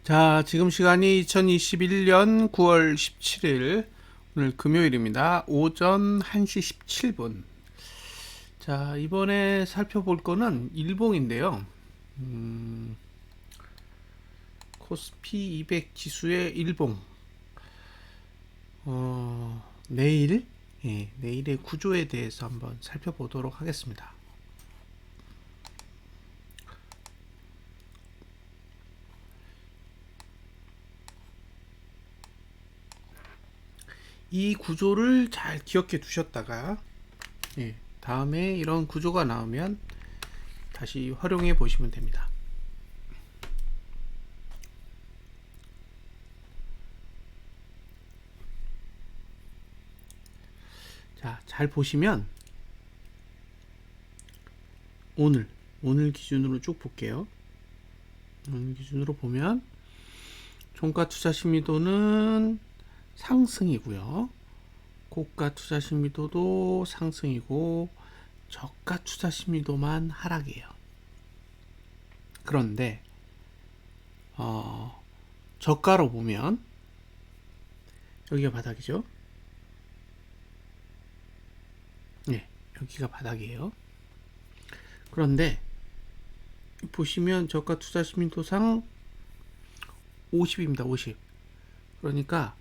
자, 지금 시간이 2021년 9월 17일, 오늘 금요일입니다. 오전 1시 17분. 자, 이번에 살펴볼 거는 일봉인데요. 코스피 200 지수의 일봉. 내일, 내일의 구조에 대해서 한번 살펴보도록 하겠습니다. 이 구조를 잘 기억해 두셨다가 다음에 이런 구조가 나오면 다시 활용해 보시면 됩니다. 자, 잘 보시면 오늘 기준으로 쭉 볼게요. 오늘 기준으로 보면 종가 투자 심리도는 상승이고요. 고가 투자 심리도도 상승이고 저가 투자 심리도만 하락이에요. 그런데 저가로 보면 여기가 바닥이죠. 네, 여기가 바닥이에요. 그런데 보시면 저가 투자 심리도상 50입니다. 50. 그러니까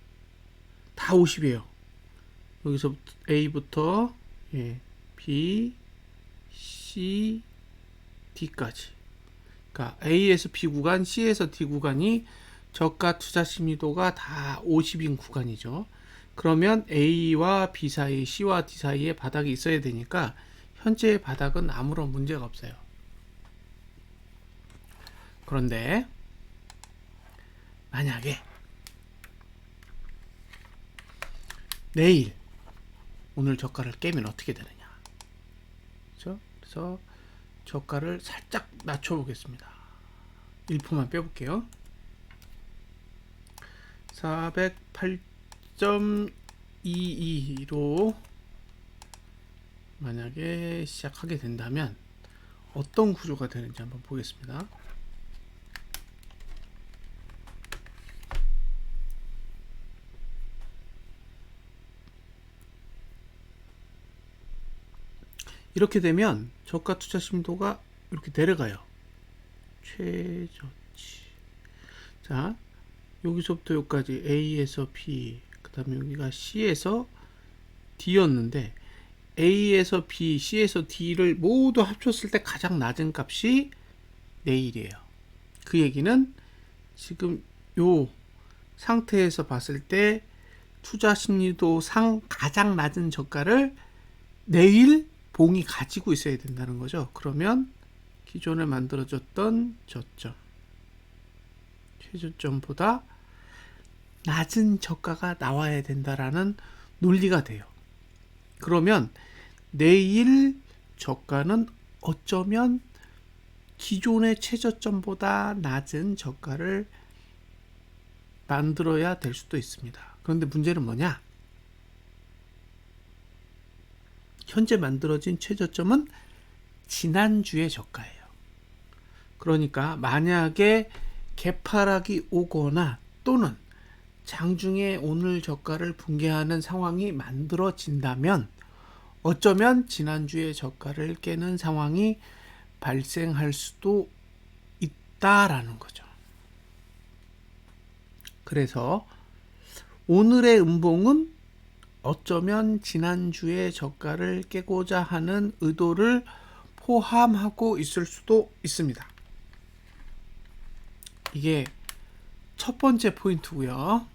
다 50이에요. 여기서 A부터 B, C, D까지. 그러니까 A에서 B 구간, C에서 D 구간이 저가 투자 심리도가 다 50인 구간이죠. 그러면 A와 B 사이, C와 D 사이에 바닥이 있어야 되니까 현재의 바닥은 아무런 문제가 없어요. 그런데 만약에 내일 오늘 저가를 깨면 어떻게 되느냐. 그렇죠? 그래서 저가를 살짝 낮춰 보겠습니다. 1%만 빼볼게요. 408.22로 만약에 시작하게 된다면 어떤 구조가 되는지 한번 보겠습니다. 이렇게 되면 저가 투자 심도가 이렇게 내려가요. 최저치. 자, 여기서부터 여기까지 A에서 B, 그 다음에 여기가 C에서 D였는데 A에서 B, C에서 D를 모두 합쳤을 때 가장 낮은 값이 내일이에요. 그 얘기는 지금 요 상태에서 봤을 때 투자 심리도 상 가장 낮은 저가를 내일 봉이 가지고 있어야 된다는 거죠. 그러면 기존에 만들어졌던 저점, 최저점보다 낮은 저가가 나와야 된다라는 논리가 돼요. 그러면 내일 저가는 어쩌면 기존의 최저점보다 낮은 저가를 만들어야 될 수도 있습니다. 그런데 문제는 뭐냐? 현재 만들어진 최저점은 지난주의 저가예요. 그러니까 만약에 개파락이 오거나 또는 장중에 오늘 저가를 붕괴하는 상황이 만들어진다면 어쩌면 지난주의 저가를 깨는 상황이 발생할 수도 있다라는 거죠. 그래서 오늘의 음봉은 어쩌면 지난주의 저가를 깨고자 하는 의도를 포함하고 있을 수도 있습니다. 이게 첫 번째 포인트고요.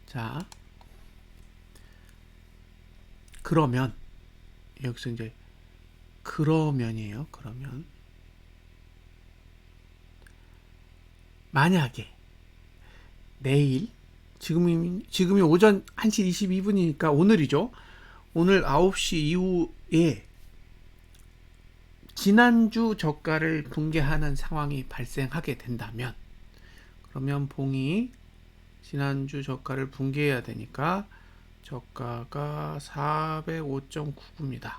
자, 그러면 여기서 이제 그러면이에요. 그러면 만약에 내일 지금이 오전 1시 22분이니까 오늘이죠. 오늘 9시 이후에 지난주 저가를 붕괴하는 상황이 발생하게 된다면 그러면 봉이 지난주 저가를 붕괴해야 되니까 저가가 405.99입니다.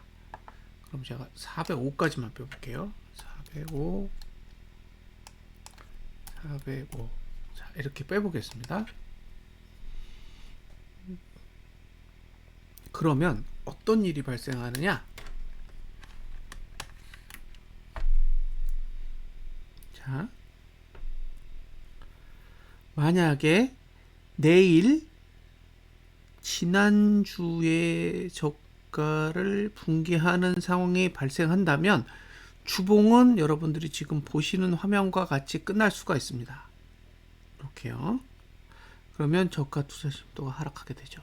그럼 제가 405까지만 빼볼게요. 405 405. 자, 이렇게 빼보겠습니다. 그러면 어떤 일이 발생하느냐? 자, 만약에 내일 지난주의 저가를 붕괴하는 상황이 발생한다면 주봉은 여러분들이 지금 보시는 화면과 같이 끝날 수가 있습니다. 이렇게요. 그러면 저가 투자 심도가 하락하게 되죠.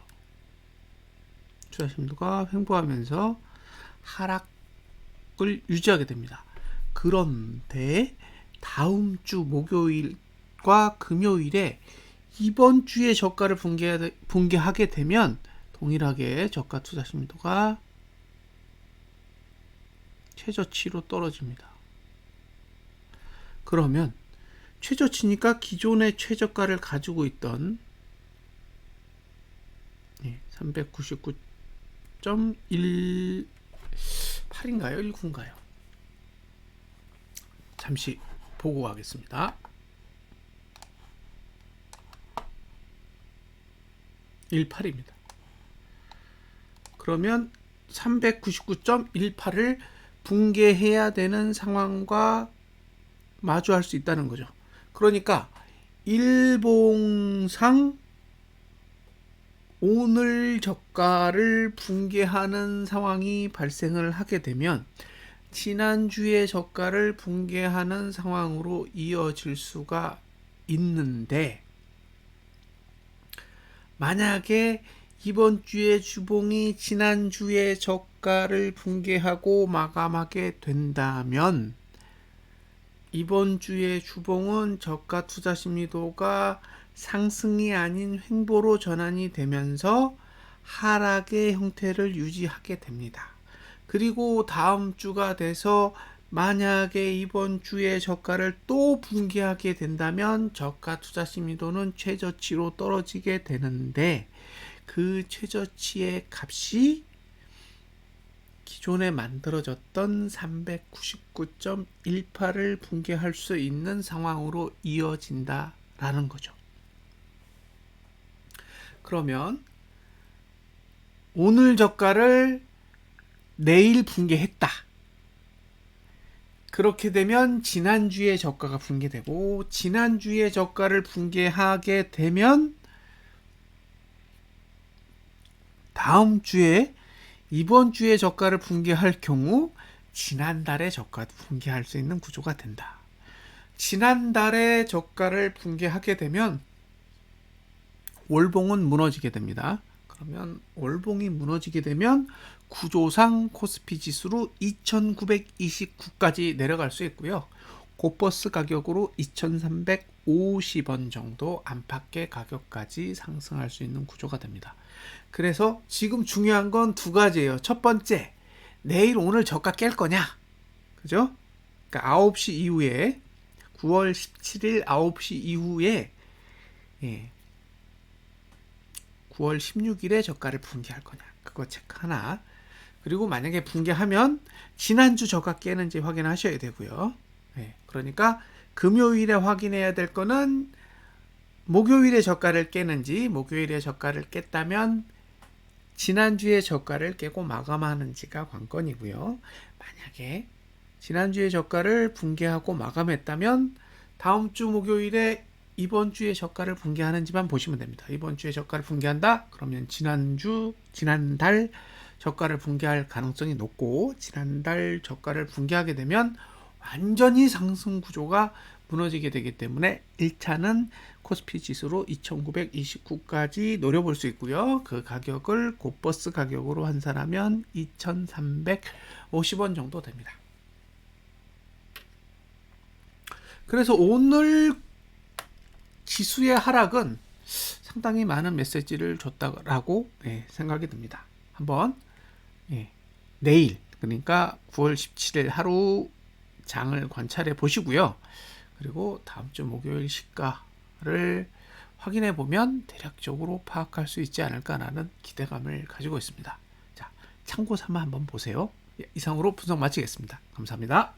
투자 심도가 횡보하면서 하락을 유지하게 됩니다. 그런데 다음 주 목요일과 금요일에 이번 주에 저가를 붕괴하게 되면 동일하게 저가 투자 심도가 최저치로 떨어집니다. 그러면 최저치니까 기존의 최저가를 가지고 있던 399.18인가요? 19인가요? 잠시 보고 가겠습니다. 18입니다. 그러면 399.18을 붕괴해야 되는 상황과 마주할 수 있다는 거죠. 그러니까 일봉상 오늘 저가를 붕괴하는 상황이 발생을 하게 되면 지난주의 저가를 붕괴하는 상황으로 이어질 수가 있는데, 만약에 이번 주에 주봉이 지난주의 저가를 붕괴하고 마감하게 된다면 이번 주의 주봉은 저가 투자 심리도가 상승이 아닌 횡보로 전환이 되면서 하락의 형태를 유지하게 됩니다. 그리고 다음 주가 돼서 만약에 이번 주에 저가를 또 붕괴하게 된다면 저가 투자 심리도는 최저치로 떨어지게 되는데, 그 최저치의 값이 기존에 만들어졌던 399.18을 붕괴할 수 있는 상황으로 이어진다라는 거죠. 그러면 오늘 저가를 내일 붕괴했다. 그렇게 되면 지난주에 저가가 붕괴되고, 지난주에 저가를 붕괴하게 되면 다음 주에 이번 주에 저가를 붕괴할 경우 지난달에 저가도 붕괴할 수 있는 구조가 된다. 지난달에 저가를 붕괴하게 되면 월봉은 무너지게 됩니다. 그러면 월봉이 무너지게 되면 구조상 코스피 지수로 2929까지 내려갈 수 있고요. 고버스 가격으로 2350원 정도 안팎의 가격까지 상승할 수 있는 구조가 됩니다. 그래서 지금 중요한 건 두 가지예요. 첫 번째, 내일 오늘 저가 깰 거냐? 그죠? 그러니까 9시 이후에 9월 17일 9시 이후에 9월 16일에 저가를 붕괴할 거냐? 그거 체크 하나. 그리고 만약에 붕괴하면 지난주 저가 깨는지 확인하셔야 되고요. 그러니까 금요일에 확인해야 될 거는 목요일에 저가를 깨는지, 목요일에 저가를 깼다면 지난주에 저가를 깨고 마감하는지가 관건이고요. 만약에 지난주에 저가를 붕괴하고 마감했다면 다음 주 목요일에 이번 주에 저가를 붕괴하는지만 보시면 됩니다. 이번 주에 저가를 붕괴한다? 그러면 지난달 저가를 붕괴할 가능성이 높고, 지난달 저가를 붕괴하게 되면 완전히 상승 구조가 무너지게 되기 때문에 1차는 코스피 지수로 2929까지 노려볼 수 있고요. 그 가격을 고버스 가격으로 환산하면 2350원 정도 됩니다. 그래서 오늘 지수의 하락은 상당히 많은 메시지를 줬다라고 생각이 듭니다. 한번 내일, 그러니까 9월 17일 하루 장을 관찰해 보시고요. 그리고 다음 주 목요일 시가를 확인해 보면 대략적으로 파악할 수 있지 않을까라는 기대감을 가지고 있습니다. 자, 참고 삼아 한번 보세요. 이상으로 분석 마치겠습니다. 감사합니다.